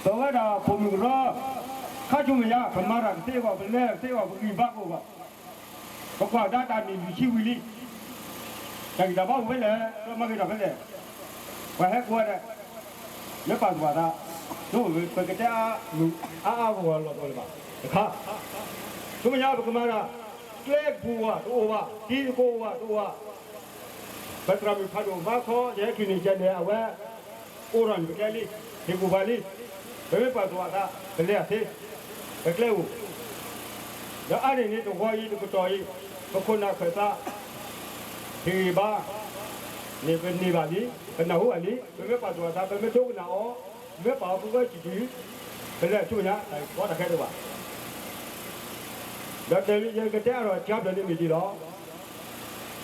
တော့ကပုံမရောခါချုံရခမာရတေကောဘလဲတေကောဘီဘကောကကွာဒတာနေရှိဝီလီတိုင်ဒါဘောဝဲလေတော့မကြတော့ပဲလေဝဲဟဲကွာတဲ့ရပါသွားတာတို့ပကတဲ့လူအားကောလောတော့လေပါတခါသူမရပကမာရကလဲဘူဝတော့ဝဒီကိုဝတော့ဝဘတ်ရမီဖာဒိုဘာခေါ်ရဲ့ခင်းနေချက်နဲ့အဝဲအိုရန်ဘကလေးဒီကူပါလီဘယ်ပါသွားတာဘယ်လဲသေးဘယ်ကလေးဦးဒါအဲ့ဒီနေတော့ဝါကြီးတော့တော်ကြီးဘခုနာခွေတာဒီပါနေပဲနေပါလိဘယ်နှဟုတ်အလိဘယ်ပါသွားတာဘယ်မထုတ်နာအောဘယ်ပါဘူးကကြည့်ကြည့်ဘယ်လဲချို့ညာဟောတခဲတော့ပါဒါတည်းရကတဲ့တော့ကြောက်တယ်နေကြည့်တော့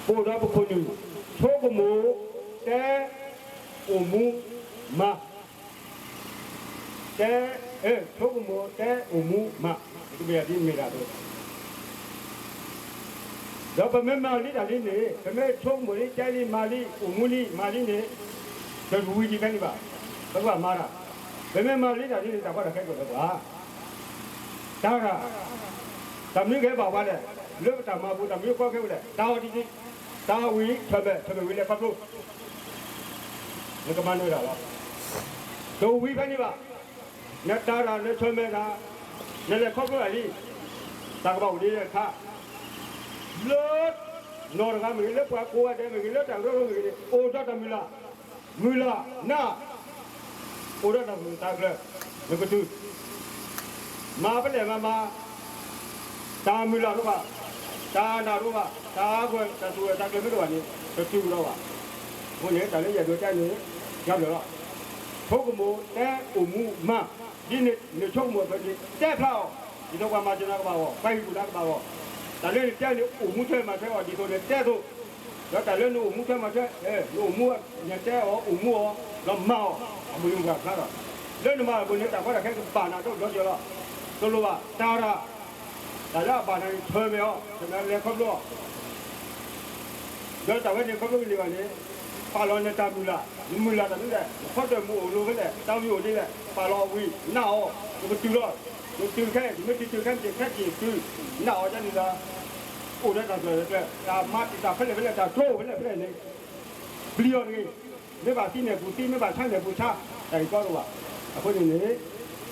ပို့တော့ဘခုနူချိုးကမူတဲအမူမတဲချိုးကမူတဲအမူမဒီပြဒီမိတာတော့တော့ဗမေမာလီတာလေးနေဗမေချုံမလေးကျဲလီမာလီအမူလီမာလီနေဒဘူဝီဒီပဲနေပါဘကွာမာရာဗမေမာလီတာလေးနေတာဘာတခဲတော့ကွာဒါကတမီးခဲပါပါလေလွတ်တာမဘူးတမီးခေါ်ခဲလေဒါဝတီဒါဝီထဘဝီလေပတ်လို့ငကမနိုးရပါဒိုဝီပဲနေပါနတ်တာရာနဲ့ချွမဲတာနဲ့လေခေါ်ခေါ်အလီတာကပေါ့လေးခါလောနော်ကမီလေပွားကိုရတယ်မီလေတောင်ရောမီလေအိုတော့တမီလာနာအိုတော့တမီတာကလေကတူမာပလေမာတာမီလာတော့ပါတာနာတော့ပါတာကွယ်တဆူတာကလေတော့ပါနေတူတော့ပါဘုန်းကြီးတလည်းရတော့ကြိုက်နေရောက်တော့ထုတ်ကမိုးတဲအမှုမဒီနေ့နေချုံမပဲတဲ့ဖောက်ဒီတော့ကမှကျွန်တော်ကပါဘောပိုက်ကူလာကပါဘောတလည်းကြိုက်နေအမှုထဲမှာထဲဟောဒီဆိုလေတဲ့ဆိုတော့တလည်းနို့အမှုထဲမှာထဲနို့အမှုညတဲ့ဟောအမှုဟောတော့မောအမှုကခါတော့လည်းဒီမှာဘုန်းကြီးတာခေါ်တာခဲပါနာတော့ကြောတော့ဆိုလိုပါတာရဒါရပါနေထွေမြောကျွန်တော်လည်းခေါ်လို့တော့တော်ဝင်ခေါ်လို့လေပါလေပါလောနေတာမူလာတည်းတဲ့ဖတ်တယ်မို့လိုပဲလေတောင်းမျိုးလေးလေပါလောဝီနောက်ဒီတူတော့ဒီတူခဲဒီမတူခဲတဲ့ခက်ကြီးသူနောက်ကျနေတာအိုတဲ့တော့တဲ့ဒါမတ်တာဖက်လေဒါတော့ပဲလေနေဘလီယောနေပါစီနေဘူးစီနေပါဆန်းနေဘူးချတိုင်တော့ပါအခုဒီနေ့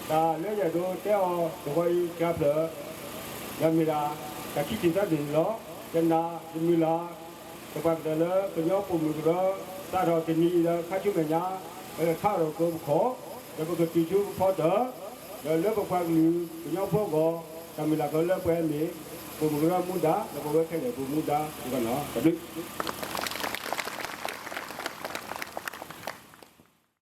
ဒါလဲရတော့တဲ့အော်ဒီကိုကပ်လို့ရမီလာကတိတိတဲ့တယ်လို့ကျနာဒီမီလာတပတ်တယ်လို့ပညောပုံလို့တော့တာတော့ဒီနေ့ခါချုံညာခါတော့ကိုခေါ်ဒါကတိကျဖော်တော့လည်းဘခွားလူပညောဖို့ကောတမီလာကလည်းပွဲနေပုံလို့မူတာတော့ဘယ်ခဲလေပုံမူတာဒီကနော်တပိ